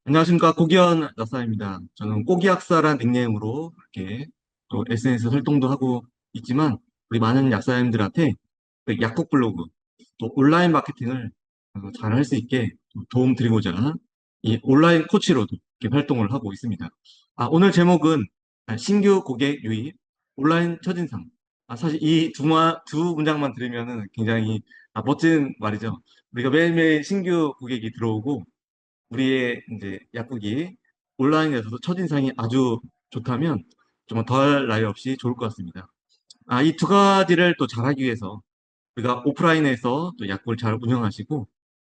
안녕하십니까. 고기현 약사입니다. 저는 꼬기약사란 닉네임으로 이렇게 또 SNS 활동도 하고 있지만 우리 많은 약사님들한테 그 약국 블로그 또 온라인 마케팅을 잘 할 수 있게 도움 드리고자 이 온라인 코치로도 이렇게 활동을 하고 있습니다. 오늘 제목은 신규 고객 유입 온라인 첫인상. 사실 이 두 문장만 들으면은 굉장히 멋진 말이죠. 우리가 매일매일 신규 고객이 들어오고 우리의 이제 약국이 온라인에서도 첫인상이 아주 좋다면 좀 더할 나위 없이 좋을 것 같습니다. 이 두 가지를 또 잘하기 위해서 우리가 오프라인에서 또 약국을 잘 운영하시고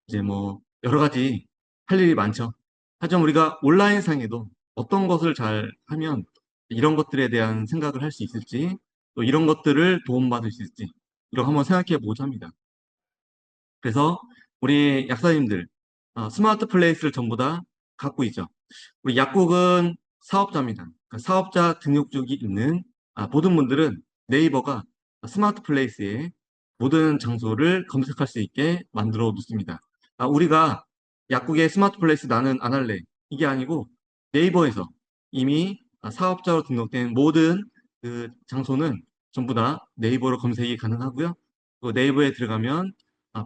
이제 뭐 여러 가지 할 일이 많죠. 하지만 우리가 온라인상에도 어떤 것을 잘 하면 이런 것들에 대한 생각을 할 수 있을지 또 이런 것들을 도움받을 수 있을지 이런 거 한번 생각해 보고자 합니다. 그래서 우리 약사님들 스마트 플레이스를 전부 다 갖고 있죠. 우리 약국은 사업자입니다. 그러니까 사업자 등록증이 있는 모든 분들은 네이버가 스마트 플레이스에 모든 장소를 검색할 수 있게 만들어 놓습니다. 우리가 약국의 스마트 플레이스 나는 안 할래. 이게 아니고 네이버에서 이미 사업자로 등록된 모든 그 장소는 전부 다 네이버로 검색이 가능하고요. 그 네이버에 들어가면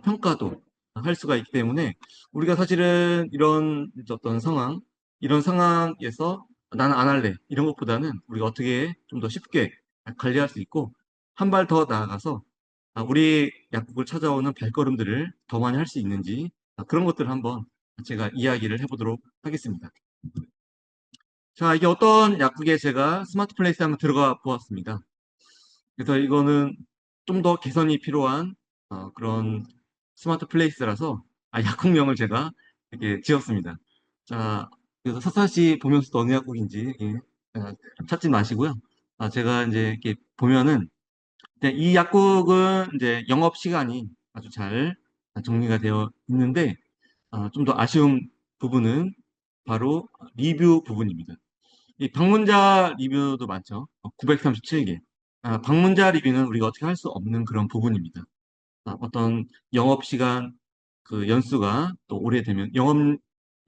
평가도 할 수가 있기 때문에 우리가 사실은 이런 상황에서 나는 안 할래. 이런 것보다는 우리가 어떻게 좀 더 쉽게 관리할 수 있고 한 발 더 나아가서 우리 약국을 찾아오는 발걸음들을 더 많이 할 수 있는지 그런 것들을 한번 제가 이야기를 해보도록 하겠습니다. 자, 이게 어떤 약국에 제가 스마트 플레이스에 한번 들어가 보았습니다. 그래서 이거는 좀 더 개선이 필요한 그런 스마트 플레이스라서 약국명을 제가 이렇게 지었습니다. 자, 그래서 샅샅이 보면서 또 어느 약국인지 아, 찾지 마시고요. 제가 이제 이렇게 보면은 이제 이 약국은 이제 영업 시간이 아주 잘 정리가 되어 있는데 좀 더 아쉬운 부분은 바로 리뷰 부분입니다. 이 방문자 리뷰도 많죠. 937개. 방문자 리뷰는 우리가 어떻게 할 수 없는 그런 부분입니다. 어떤 영업시간 그 연수가 또 오래되면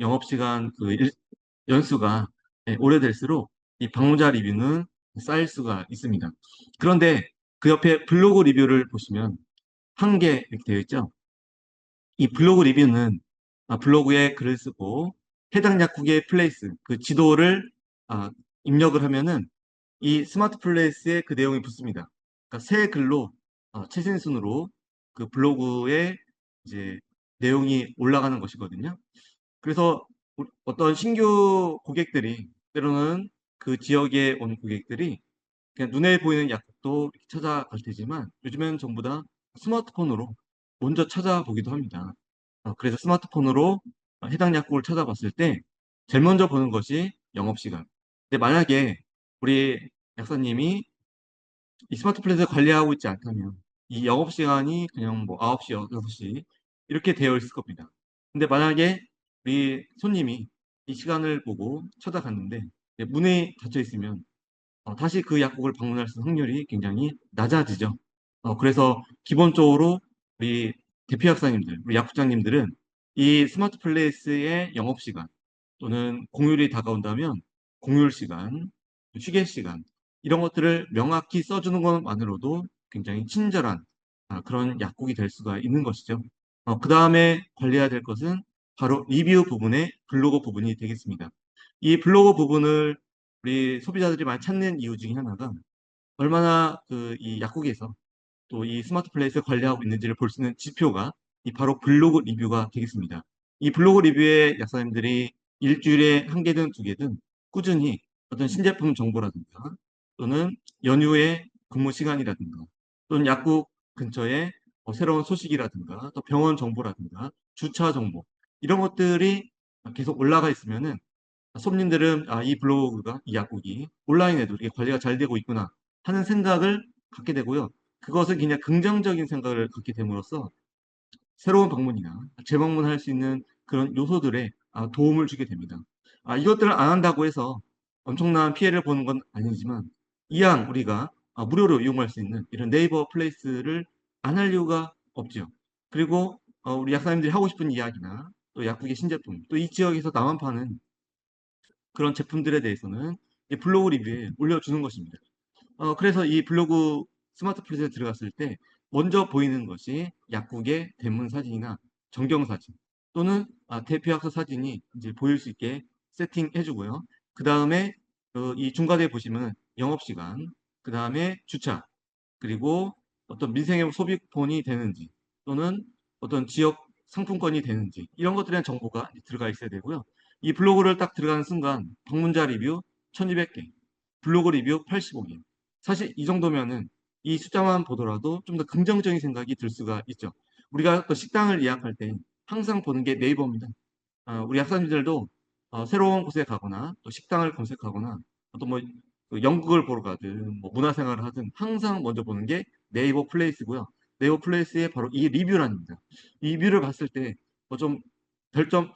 영업시간 연수가 오래될수록 이 방문자 리뷰는 쌓일 수가 있습니다. 그런데 그 옆에 블로그 리뷰를 보시면 한 개 이렇게 되어 있죠. 이 블로그 리뷰는 블로그에 글을 쓰고 해당 약국의 플레이스, 그 지도를 입력을 하면은 이 스마트 플레이스에 그 내용이 붙습니다. 그러니까 새 글로 최신 순으로 그 블로그에 이제 내용이 올라가는 것이거든요. 그래서 어떤 신규 고객들이 때로는 그 지역에 온 고객들이 그냥 눈에 보이는 약국도 이렇게 찾아갈 테지만 요즘에는 전부 다 스마트폰으로 먼저 찾아보기도 합니다. 그래서 스마트폰으로 해당 약국을 찾아봤을 때 제일 먼저 보는 것이 영업시간. 근데 만약에 우리 약사님이 이 스마트 플랫을 관리하고 있지 않다면 이 영업시간이 그냥 뭐 9시, 6시 이렇게 되어 있을 겁니다. 근데 만약에 우리 손님이 이 시간을 보고 찾아갔는데 문이 닫혀 있으면 다시 그 약국을 방문할 수 있는 확률이 굉장히 낮아지죠. 그래서 기본적으로 우리 대표 약사님들, 우리 약국장님들은 이 스마트 플레이스의 영업시간 또는 공휴일이 다가온다면 공휴일 시간, 휴게 시간 이런 것들을 명확히 써주는 것만으로도 굉장히 친절한 그런 약국이 될 수가 있는 것이죠. 그 다음에 관리해야 될 것은 바로 리뷰 부분의 블로그 부분이 되겠습니다. 이 블로그 부분을 우리 소비자들이 많이 찾는 이유 중에 하나가 얼마나 그 이 약국에서 또 이 스마트 플레이스를 관리하고 있는지를 볼 수 있는 지표가 이 바로 블로그 리뷰가 되겠습니다. 이 블로그 리뷰에 약사님들이 일주일에 한 개든 두 개든 꾸준히 어떤 신제품 정보라든가 또는 연휴의 근무 시간이라든가 또는 약국 근처에 새로운 소식이라든가 또 병원 정보라든가 주차 정보 이런 것들이 계속 올라가 있으면은 손님들은 이 블로그가 이 약국이 온라인에도 이렇게 관리가 잘 되고 있구나 하는 생각을 갖게 되고요. 그것을 그냥 긍정적인 생각을 갖게 됨으로써 새로운 방문이나 재방문할 수 있는 그런 요소들에 도움을 주게 됩니다. 이것들을 안 한다고 해서 엄청난 피해를 보는 건 아니지만 이왕 우리가 무료로 이용할 수 있는 이런 네이버 플레이스를 안 할 이유가 없죠. 그리고 우리 약사님들이 하고 싶은 이야기나 또 약국의 신제품, 또 이 지역에서 나만 파는 그런 제품들에 대해서는 이 블로그 리뷰에 올려주는 것입니다. 그래서 이 블로그 스마트 플랫에 들어갔을 때 먼저 보이는 것이 약국의 대문 사진이나 전경 사진 또는 대표약서 사진이 이제 보일 수 있게 세팅해 주고요. 그 다음에 이 중간에 보시면 영업시간, 그 다음에 주차, 그리고 어떤 민생의 소비폰이 되는지 또는 어떤 지역 상품권이 되는지 이런 것들에 대한 정보가 들어가 있어야 되고요. 이 블로그를 딱 들어가는 순간 방문자 리뷰 1200개, 블로그 리뷰 85개. 사실 이 정도면은 이 숫자만 보더라도 좀 더 긍정적인 생각이 들 수가 있죠. 우리가 또 식당을 예약할 때 항상 보는 게 네이버입니다. 우리 학생들도 새로운 곳에 가거나 또 식당을 검색하거나 또뭐 연극을 보러 가든 뭐 문화생활을 하든 항상 먼저 보는 게 네이버 플레이스고요. 네이버 플레이스에 바로 이 리뷰란입니다. 이 리뷰를 봤을 때 뭐 좀 별점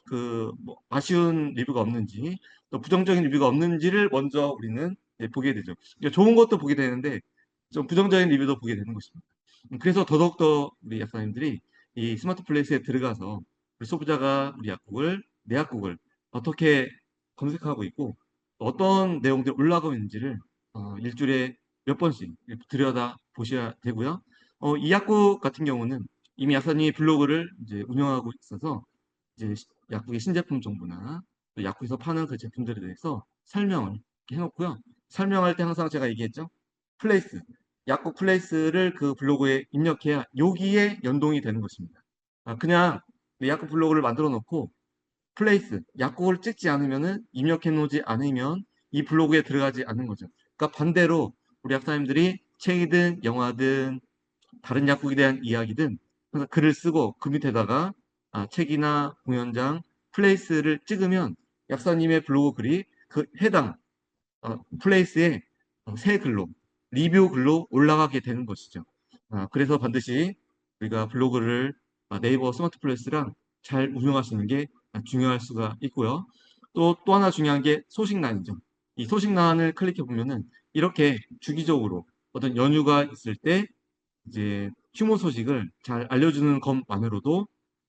뭐 아쉬운 리뷰가 없는지 또 부정적인 리뷰가 없는지를 먼저 우리는 보게 되죠. 그러니까 좋은 것도 보게 되는데 좀 부정적인 리뷰도 보게 되는 것입니다. 그래서 더더욱더 우리 약사님들이 이 스마트 플레이스에 들어가서 우리 소비자가 우리 약국을 내 약국을 어떻게 검색하고 있고 어떤 내용들이 올라가고 있는지를 일주일에 몇 번씩 들여다 보셔야 되고요. 이 약국 같은 경우는 이미 약사님이 블로그를 이제 운영하고 있어서 이제 약국의 신제품 정보나 또 약국에서 파는 그 제품들에 대해서 설명을 이렇게 해놓고요. 설명할 때 항상 제가 얘기했죠. 플레이스, 약국 플레이스를 그 블로그에 입력해야 여기에 연동이 되는 것입니다. 그냥 약국 블로그를 만들어 놓고 플레이스, 약국을 찍지 않으면은 입력해 놓지 않으면 이 블로그에 들어가지 않는 거죠. 그러니까 반대로 우리 약사님들이 책이든 영화든 다른 약국에 대한 이야기든 항상 글을 쓰고 그 밑에다가 책이나 공연장 플레이스를 찍으면 약사님의 블로그 글이 그 해당 플레이스에 새 글로 리뷰 글로 올라가게 되는 것이죠. 그래서 반드시 우리가 블로그를 네이버 스마트 플레이스랑 잘 운영하시는 게 중요할 수가 있고요. 또 하나 중요한 게 소식란이죠. 이 소식란을 클릭해 보면은 이렇게 주기적으로 어떤 연휴가 있을 때 이제 휴무 소식을 잘 알려주는 것만으로도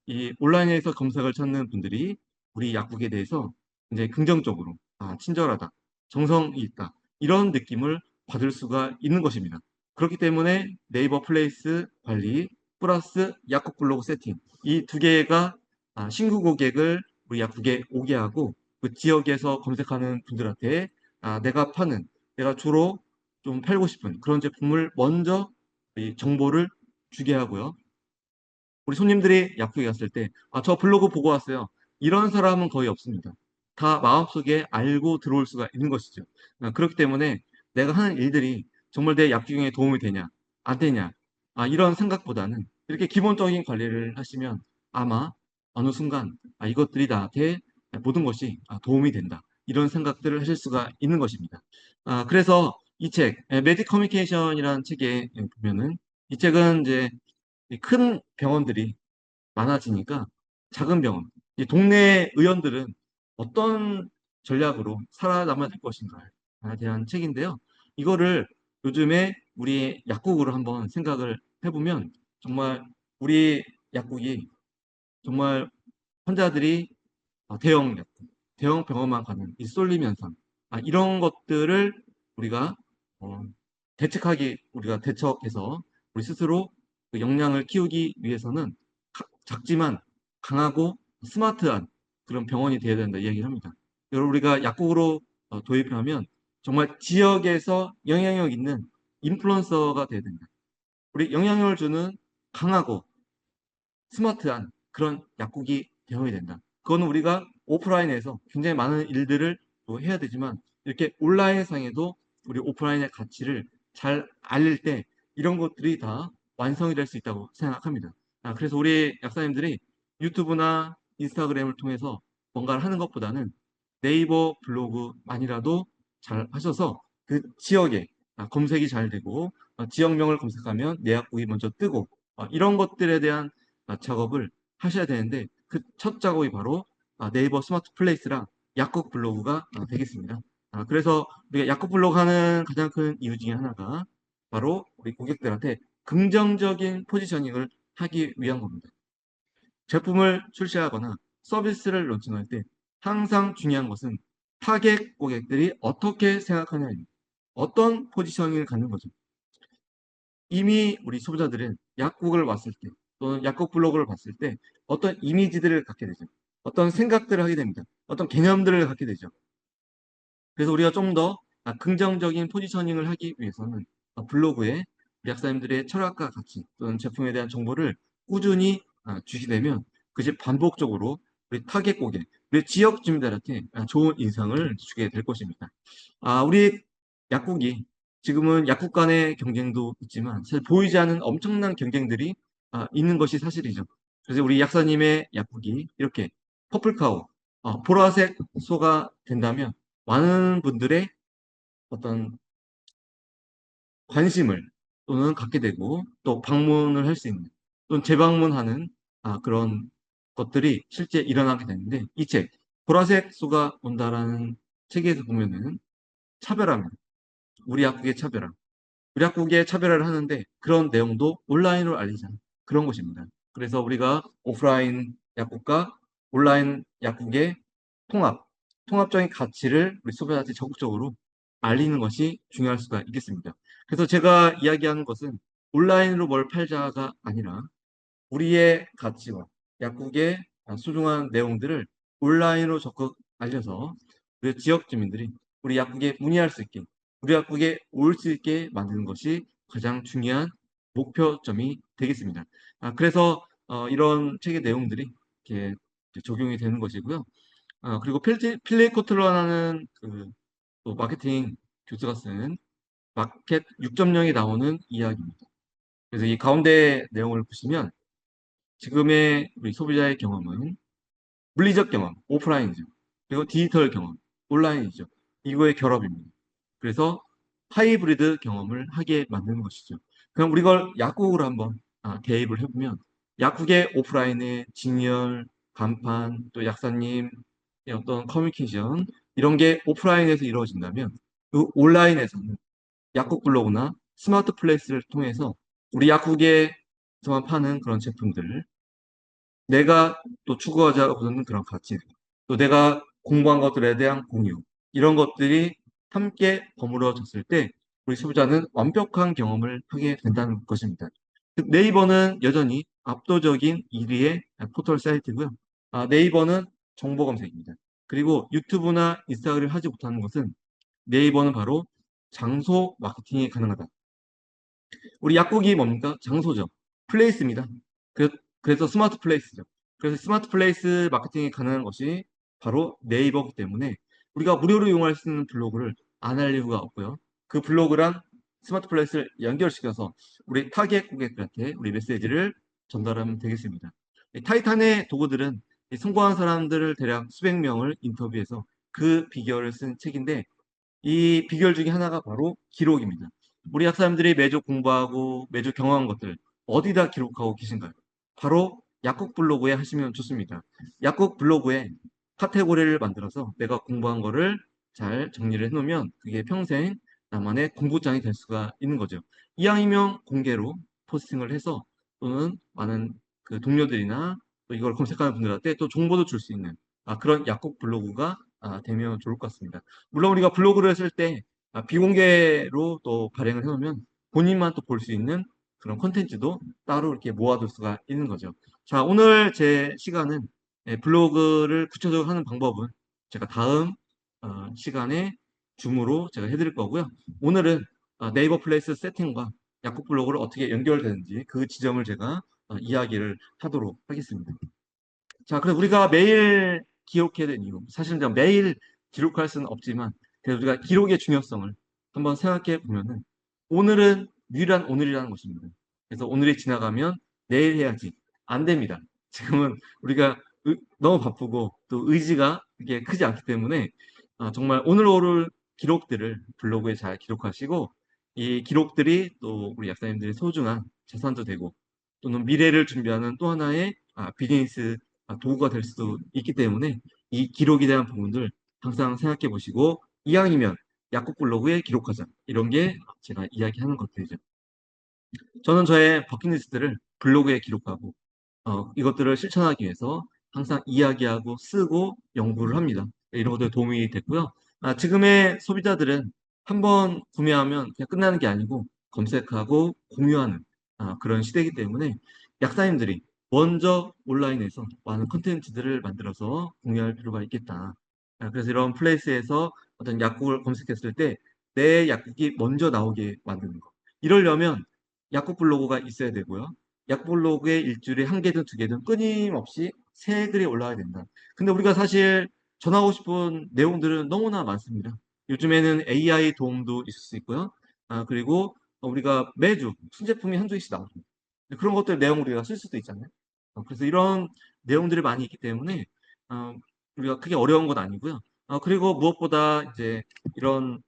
이 온라인에서 검색을 찾는 분들이 우리 약국에 대해서 이제 긍정적으로 친절하다, 정성이 있다 이런 느낌을 받을 수가 있는 것입니다. 그렇기 때문에 네이버 플레이스 관리 플러스 약국 블로그 세팅 이 두 개가 신규 고객을 우리 약국에 오게 하고 그 지역에서 검색하는 분들한테 내가 주로 좀 팔고 싶은 그런 제품을 먼저 이 정보를 주게 하고요. 우리 손님들이 약국에 갔을 때, 저 블로그 보고 왔어요. 이런 사람은 거의 없습니다. 다 마음속에 알고 들어올 수가 있는 것이죠. 그렇기 때문에 내가 하는 일들이 정말 내 약국에 도움이 되냐, 안 되냐, 이런 생각보다는 이렇게 기본적인 관리를 하시면 아마 어느 순간 이것들이 나한테 모든 것이 도움이 된다. 이런 생각들을 하실 수가 있는 것입니다. 그래서 이 책, 매직 커뮤니케이션이라는 책에 보면은 이 책은 이제 큰 병원들이 많아지니까 작은 병원, 이 동네 의원들은 어떤 전략으로 살아남아야 될 것인가에 대한 책인데요. 이거를 요즘에 우리 약국으로 한번 생각을 해보면 정말 우리 약국이 정말 환자들이 대형 약국, 대형 병원만 가는 이 쏠림 현상, 이런 것들을 우리가 어, 우리가 대처해서 우리 스스로 그 역량을 키우기 위해서는 작지만 강하고 스마트한 그런 병원이 되어야 된다 이야기를 합니다. 여러분 우리가 약국으로 도입하면 정말 지역에서 영향력 있는 인플루언서가 되어야 된다. 우리 영향력을 주는 강하고 스마트한 그런 약국이 되어야 된다. 그거는 우리가 오프라인에서 굉장히 많은 일들을 또 해야 되지만 이렇게 온라인상에도 우리 오프라인의 가치를 잘 알릴 때 이런 것들이 다 완성이 될 수 있다고 생각합니다. 그래서 우리 약사님들이 유튜브나 인스타그램을 통해서 뭔가를 하는 것보다는 네이버 블로그만이라도 잘 하셔서 그 지역에 검색이 잘 되고 지역명을 검색하면 내 약국이 먼저 뜨고 이런 것들에 대한 작업을 하셔야 되는데 그 첫 작업이 바로 네이버 스마트 플레이스랑 약국 블로그가 되겠습니다. 그래서 우리가 약국 블로그 하는 가장 큰 이유 중에 하나가 바로 우리 고객들한테 긍정적인 포지셔닝을 하기 위한 겁니다. 제품을 출시하거나 서비스를 론칭할 때 항상 중요한 것은 타겟 고객들이 어떻게 생각하냐, 어떤 포지셔닝을 갖는 거죠. 이미 우리 소비자들은 약국을 왔을 때 또는 약국 블로그를 봤을 때 어떤 이미지들을 갖게 되죠. 어떤 생각들을 하게 됩니다. 어떤 개념들을 갖게 되죠. 그래서 우리가 좀 더 긍정적인 포지셔닝을 하기 위해서는 블로그에 우리 약사님들의 철학과 가치 또는 제품에 대한 정보를 꾸준히 주시되면 그것이 반복적으로 우리 타겟 고객, 우리 지역 주민들한테 좋은 인상을 주게 될 것입니다. 우리 약국이 지금은 약국 간의 경쟁도 있지만 사실 보이지 않는 엄청난 경쟁들이 있는 것이 사실이죠. 그래서 우리 약사님의 약국이 이렇게 퍼플카우, 보라색 소가 된다면 많은 분들의 어떤 관심을 또는 갖게 되고 또 방문을 할 수 있는 또는 재방문하는 그런 것들이 실제 일어나게 되는데 이 책, 보라색 소가 온다라는 책에서 보면은 차별화입니다. 우리 약국의 차별화. 우리 약국의 차별화를 하는데 그런 내용도 온라인으로 알리자는 그런 것입니다. 그래서 우리가 오프라인 약국과 온라인 약국의 통합적인 가치를 우리 소비자한테 적극적으로 알리는 것이 중요할 수가 있겠습니다. 그래서 제가 이야기하는 것은 온라인으로 뭘 팔자가 아니라 우리의 가치와 약국의 소중한 내용들을 온라인으로 적극 알려서 그 지역 주민들이 우리 약국에 문의할 수 있게, 우리 약국에 올 수 있게 만드는 것이 가장 중요한 목표점이 되겠습니다. 그래서 이런 책의 내용들이 이렇게 적용이 되는 것이고요. 그리고 필립 코틀러라는 또 마케팅 교수가 쓴 마켓 6.0이 나오는 이야기입니다. 그래서 이 가운데 내용을 보시면 지금의 우리 소비자의 경험은 물리적 경험, 오프라인이죠. 그리고 디지털 경험, 온라인이죠. 이거의 결합입니다. 그래서 하이브리드 경험을 하게 만드는 것이죠. 그럼 우리 걸 약국으로 한번 대입을 해보면 약국의 오프라인의 진열, 간판, 또 약사님 어떤 커뮤니케이션 이런 게 오프라인에서 이루어진다면 그 온라인에서는 약국 블로그나 스마트 플레이스를 통해서 우리 약국에서만 파는 그런 제품들을 내가 또 추구하자고는 그런 가치, 또 내가 공부한 것들에 대한 공유, 이런 것들이 함께 버무러졌을 때 우리 소비자는 완벽한 경험을 하게 된다는 것입니다. 네이버는 여전히 압도적인 1위의 포털 사이트고요. 네이버는 정보 검색입니다. 그리고 유튜브나 인스타그램을 하지 못하는 것은 네이버는 바로 장소 마케팅이 가능하다. 우리 약국이 뭡니까? 장소죠. 플레이스입니다. 그, 그래서 스마트 플레이스죠. 그래서 스마트 플레이스 마케팅이 가능한 것이 바로 네이버기 때문에 우리가 무료로 이용할 수 있는 블로그를 안 할 이유가 없고요. 그 블로그랑 스마트 플레이스를 연결시켜서 우리 타겟 고객들한테 우리 메시지를 전달하면 되겠습니다. 이 타이탄의 도구들은 이 성공한 사람들을 대략 수백 명을 인터뷰해서 그 비결을 쓴 책인데 이 비결 중에 하나가 바로 기록입니다. 우리 학사님들이 매주 공부하고 매주 경험한 것들 어디다 기록하고 계신가요? 바로 약국 블로그에 하시면 좋습니다. 약국 블로그에 카테고리를 만들어서 내가 공부한 거를 잘 정리를 해놓으면 그게 평생 나만의 공부장이 될 수가 있는 거죠. 이왕이면 공개로 포스팅을 해서 또는 많은 그 동료들이나 또 이걸 검색하는 분들한테 또 정보도 줄 수 있는 그런 약국 블로그가 되면 좋을 것 같습니다. 물론 우리가 블로그를 했을 때 비공개로 또 발행을 해놓으면 본인만 또 볼 수 있는 그런 콘텐츠도 따로 이렇게 모아둘 수가 있는 거죠. 자, 오늘 제 시간은 블로그를 구체적으로 하는 방법은 제가 다음 시간에 줌으로 제가 해드릴 거고요. 오늘은 네이버 플레이스 세팅과 약국 블로그를 어떻게 연결되는지 그 지점을 제가 이야기를 하도록 하겠습니다. 자, 그래서 우리가 매일 기록해야 되는 이유. 사실은 매일 기록할 수는 없지만, 그래서 우리가 기록의 중요성을 한번 생각해 보면은, 오늘은 유일한 오늘이라는 것입니다. 그래서 오늘이 지나가면 내일 해야지. 안 됩니다. 지금은 우리가 너무 바쁘고 또 의지가 이게 크지 않기 때문에, 정말 오늘 기록들을 블로그에 잘 기록하시고, 이 기록들이 또 우리 약사님들의 소중한 자산도 되고, 또는 미래를 준비하는 또 하나의 비즈니스 도구가 될 수도 있기 때문에 이 기록에 대한 부분들 항상 생각해 보시고 이왕이면 약국 블로그에 기록하자 이런 게 제가 이야기하는 것들이죠. 저는 저의 버킷리스트를 블로그에 기록하고 이것들을 실천하기 위해서 항상 이야기하고 쓰고 연구를 합니다. 이런 것들 도움이 됐고요. 지금의 소비자들은 한번 구매하면 그냥 끝나는 게 아니고 검색하고 공유하는 그런 시대이기 때문에 약사님들이 먼저 온라인에서 많은 콘텐츠들을 만들어서 공유할 필요가 있겠다. 그래서 이런 플레이스에서 어떤 약국을 검색했을 때 내 약국이 먼저 나오게 만드는 거. 이러려면 약국 블로그가 있어야 되고요. 약국 블로그에 일주일에 한 개든 두 개든 끊임없이 새 글이 올라와야 된다. 근데 우리가 사실 전하고 싶은 내용들은 너무나 많습니다. 요즘에는 AI 도움도 있을 수 있고요. 그리고 우리가 매주 신제품이 한두 개씩 나옵니다. 그런 것들 내용 우리가 쓸 수도 있잖아요. 그래서 이런 내용들이 많이 있기 때문에 어, 우리가 크게 어려운 건 아니고요. 그리고 무엇보다 이제 이런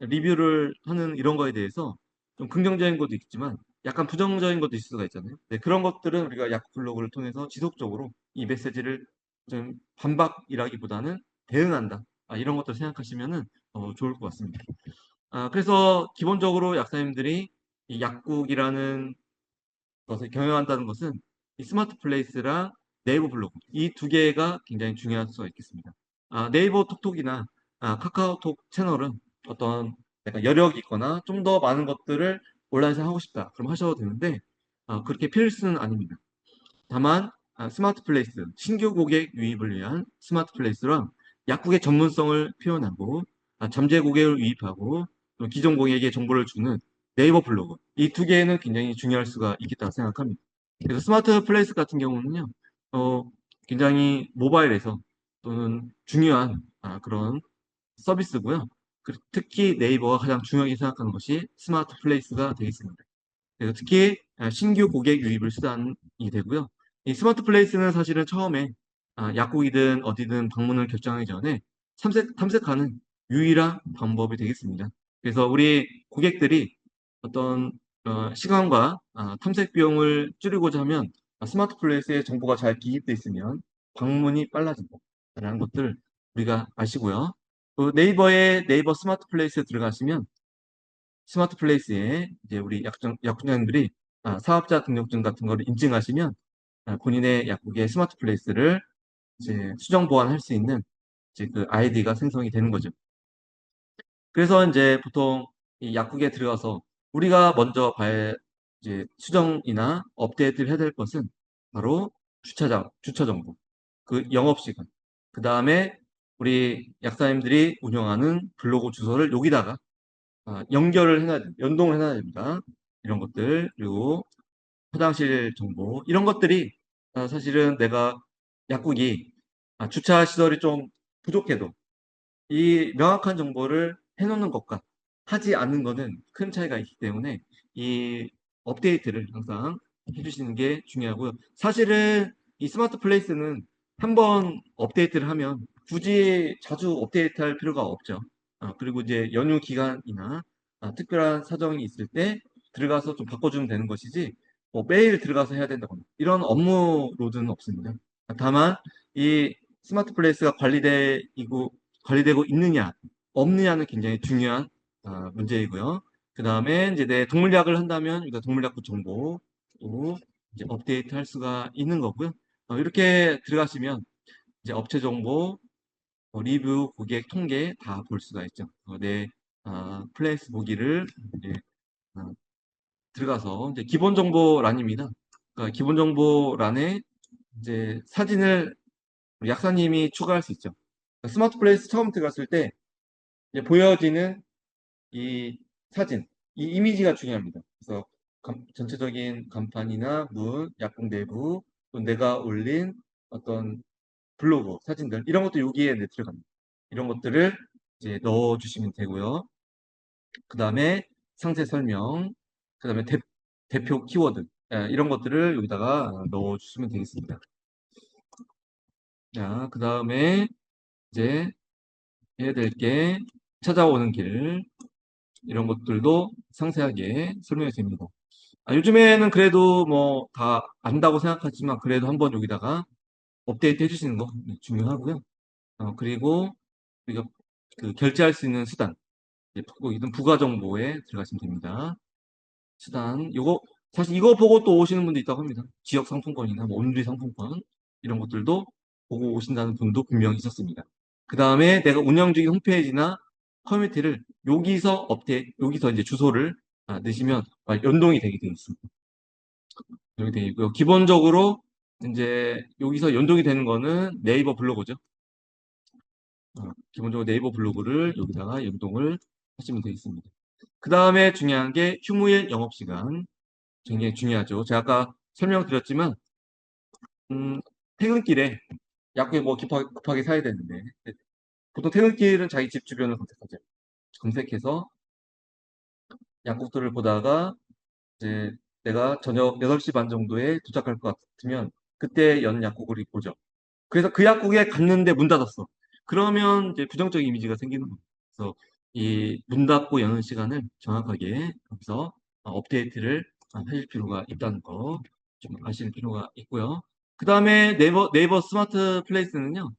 리뷰를 하는 이런 거에 대해서 좀 긍정적인 것도 있지만 약간 부정적인 것도 있을 수가 있잖아요. 네, 그런 것들은 우리가 야쿠 블로그를 통해서 지속적으로 이 메시지를 좀 반박이라기보다는 대응한다. 이런 것들 생각하시면은 좋을 것 같습니다. 그래서 기본적으로 약사님들이 이 약국이라는 것을 경영한다는 것은 이 스마트 플레이스랑 네이버 블로그 이 두 개가 굉장히 중요할 수가 있겠습니다. 네이버 톡톡이나 카카오톡 채널은 어떤 약간 여력이 있거나 좀 더 많은 것들을 온라인에서 하고 싶다. 그럼 하셔도 되는데 그렇게 필수는 아닙니다. 다만 스마트 플레이스, 신규 고객 유입을 위한 스마트 플레이스랑 약국의 전문성을 표현하고 잠재 고객을 유입하고 또 기존 고객에게 정보를 주는 네이버 블로그 이 두 개는 굉장히 중요할 수가 있겠다고 생각합니다. 그래서 스마트 플레이스 같은 경우는요, 어, 굉장히 모바일에서 또는 중요한 그런 서비스고요. 특히 네이버가 가장 중요하게 생각하는 것이 스마트 플레이스가 되겠습니다. 그래서 특히 신규 고객 유입을 수단이 되고요. 이 스마트 플레이스는 사실은 처음에 약국이든 어디든 방문을 결정하기 전에 탐색하는 유일한 방법이 되겠습니다. 그래서 우리 고객들이 어떤 시간과 탐색 비용을 줄이고자 하면 스마트 플레이스에 정보가 잘 기입돼 있으면 방문이 빨라진다. 라는 것들 우리가 아시고요. 그 네이버 스마트 플레이스에 들어가시면 스마트 플레이스에 이제 우리 약국장님들이 사업자 등록증 같은 거를 인증하시면 본인의 약국의 스마트 플레이스를 이제 수정 보완할 수 있는 이제 그 아이디가 생성이 되는 거죠. 그래서 이제 보통 이 약국에 들어가서 우리가 먼저 이제 수정이나 업데이트를 해야 될 것은 바로 주차 정보, 그 영업시간, 그 다음에 우리 약사님들이 운영하는 블로그 주소를 여기다가 연동을 해놔야 됩니다. 이런 것들, 그리고 화장실 정보, 이런 것들이 사실은 내가 약국이 주차 시설이 좀 부족해도 이 명확한 정보를 해놓는 것과 하지 않는 것은 큰 차이가 있기 때문에 이 업데이트를 항상 해주시는 게 중요하고요. 사실은 이 스마트 플레이스는 한번 업데이트를 하면 굳이 자주 업데이트할 필요가 없죠. 그리고 이제 연휴 기간이나 특별한 사정이 있을 때 들어가서 좀 바꿔주면 되는 것이지 뭐 매일 들어가서 해야 된다거나 이런 업무 로드는 없습니다. 다만 이 스마트 플레이스가 관리되고 있느냐, 없느냐는 굉장히 중요한 문제이고요. 그 다음에 이제 내 동물약을 한다면 우리가 동물약국 정보도 이제 업데이트 할 수가 있는 거고요. 이렇게 들어가시면 이제 업체 정보, 리뷰, 고객 통계 다 볼 수가 있죠. 내 플레이스 보기를 이제 어, 들어가서 이제 기본 정보란입니다. 그러니까 기본 정보란에 이제 사진을 약사님이 추가할 수 있죠. 그러니까 스마트 플레이스 처음 들어갔을 때 이제 보여지는 이 사진, 이 이미지가 중요합니다. 그래서 전체적인 간판이나 문, 약국 내부, 또 내가 올린 어떤 블로그, 사진들, 이런 것도 여기에 들어갑니다. 이런 것들을 이제 넣어주시면 되고요. 그 다음에 상세 설명, 그 다음에 대표 키워드, 이런 것들을 여기다가 넣어주시면 되겠습니다. 자, 그 다음에 이제 해야 될 게 찾아오는 길, 이런 것들도 상세하게 설명이 됩니다. 요즘에는 그래도 뭐 다 안다고 생각하지만 그래도 한번 여기다가 업데이트 해주시는 거 중요하고요. 그리고 우리가 그 결제할 수 있는 수단, 이든 부가 정보에 들어가시면 됩니다. 수단, 요거 사실 이거 보고 또 오시는 분도 있다고 합니다. 지역 상품권이나 뭐 온리 상품권 이런 것들도 보고 오신다는 분도 분명히 있었습니다. 그 다음에 내가 운영 중인 홈페이지나 커뮤니티를 여기서 이제 주소를 넣으시면 연동이 되게 되어 있습니다. 연동이 되어 있고요. 기본적으로 이제 여기서 연동이 되는 거는 네이버 블로그죠. 기본적으로 네이버 블로그를 여기다가 연동을 하시면 되겠습니다. 그 다음에 중요한 게 휴무일 영업시간. 굉장히 중요하죠. 제가 아까 설명드렸지만, 퇴근길에 약국에 뭐 급하게 사야 되는데, 보통 퇴근길은 자기 집 주변을 검색하죠. 검색해서 약국들을 보다가 이제 내가 저녁 8시 반 정도에 도착할 것 같으면 그때 연 약국을 보죠. 그래서 그 약국에 갔는데 문 닫았어. 그러면 이제 부정적 이미지가 생기는 거예요. 그래서 이 문 닫고 여는 시간을 정확하게 여기서 업데이트를 하실 필요가 있다는 거 좀 아실 필요가 있고요. 그 다음에 네이버 스마트 플레이스는요.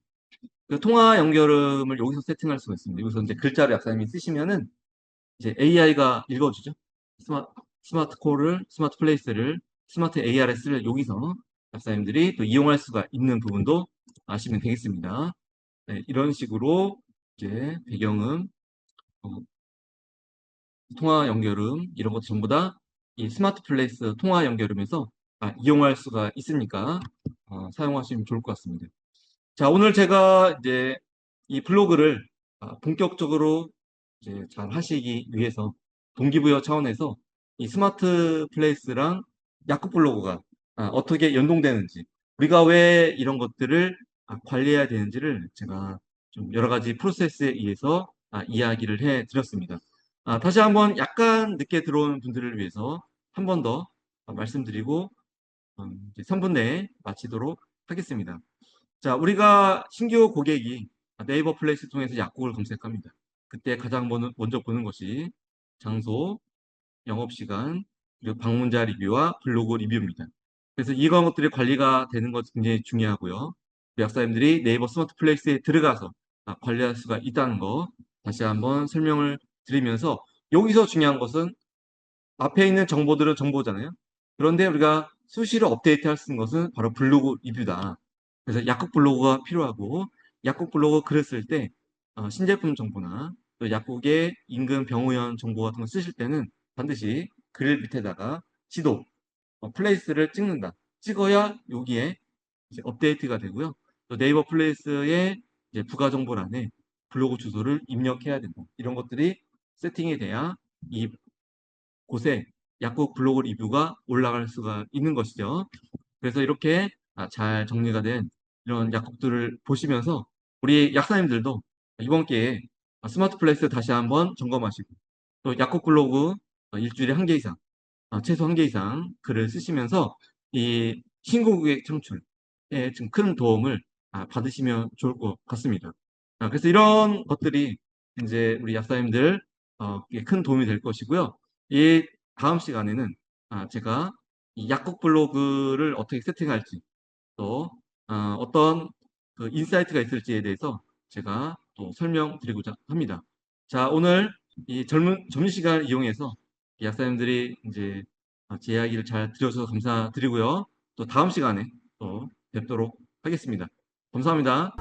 그 통화 연결음을 여기서 세팅할 수가 있습니다. 여기서 이제 글자를 약사님이 쓰시면은 이제 AI가 읽어주죠. 스마트 콜을, 스마트 플레이스를, 스마트 ARS를 여기서 약사님들이 또 이용할 수가 있는 부분도 아시면 되겠습니다. 네, 이런 식으로 이제 배경음, 어, 통화 연결음 이런 것 전부 다 이 스마트 플레이스 통화 연결음에서 이용할 수가 있으니까 사용하시면 좋을 것 같습니다. 자, 오늘 제가 이제 이 블로그를 본격적으로 이제 잘 하시기 위해서 동기부여 차원에서 이 스마트 플레이스랑 약국 블로그가 어떻게 연동되는지, 우리가 왜 이런 것들을 관리해야 되는지를 제가 좀 여러 가지 프로세스에 의해서 이야기를 해 드렸습니다. 다시 한번 약간 늦게 들어온 분들을 위해서 한 번 더 말씀드리고 이제 3분 내에 마치도록 하겠습니다. 자, 우리가 신규 고객이 네이버 플레이스 통해서 약국을 검색합니다. 그때 가장 먼저 보는 것이 장소, 영업시간, 그리고 방문자 리뷰와 블로그 리뷰입니다. 그래서 이런 것들이 관리가 되는 것이 굉장히 중요하고요. 약사님들이 네이버 스마트 플레이스에 들어가서 관리할 수가 있다는 거 다시 한번 설명을 드리면서 여기서 중요한 것은 앞에 있는 정보들은 정보잖아요. 그런데 우리가 수시로 업데이트할 수 있는 것은 바로 블로그 리뷰다. 그래서 약국 블로그가 필요하고 약국 블로그 글을 쓸 때 신제품 정보나 또 약국의 인근 병의원 정보 같은 거 쓰실 때는 반드시 글 밑에다가 지도, 플레이스를 찍는다. 찍어야 여기에 이제 업데이트가 되고요. 또 네이버 플레이스의 이제 부가 정보란에 블로그 주소를 입력해야 된다. 이런 것들이 세팅이 돼야 이 곳에 약국 블로그 리뷰가 올라갈 수가 있는 것이죠. 그래서 이렇게 잘 정리가 된 이런 약국들을 보시면서 우리 약사님들도 이번 기회에 스마트 플레이스 다시 한번 점검하시고 또 약국 블로그 일주일에 한 개 이상, 최소 한 개 이상 글을 쓰시면서 이 신고 고객 창출에 좀 큰 도움을 받으시면 좋을 것 같습니다. 그래서 이런 것들이 이제 우리 약사님들 큰 도움이 될 것이고요. 이 다음 시간에는 제가 이 약국 블로그를 어떻게 세팅할지 또 어떤 그 인사이트가 있을지에 대해서 제가 또 설명드리고자 합니다. 자, 오늘 이 점심시간을 이용해서 이 약사님들이 이제 제 이야기를 잘 들어주셔서 감사드리고요. 또 다음 시간에 또 뵙도록 하겠습니다. 감사합니다.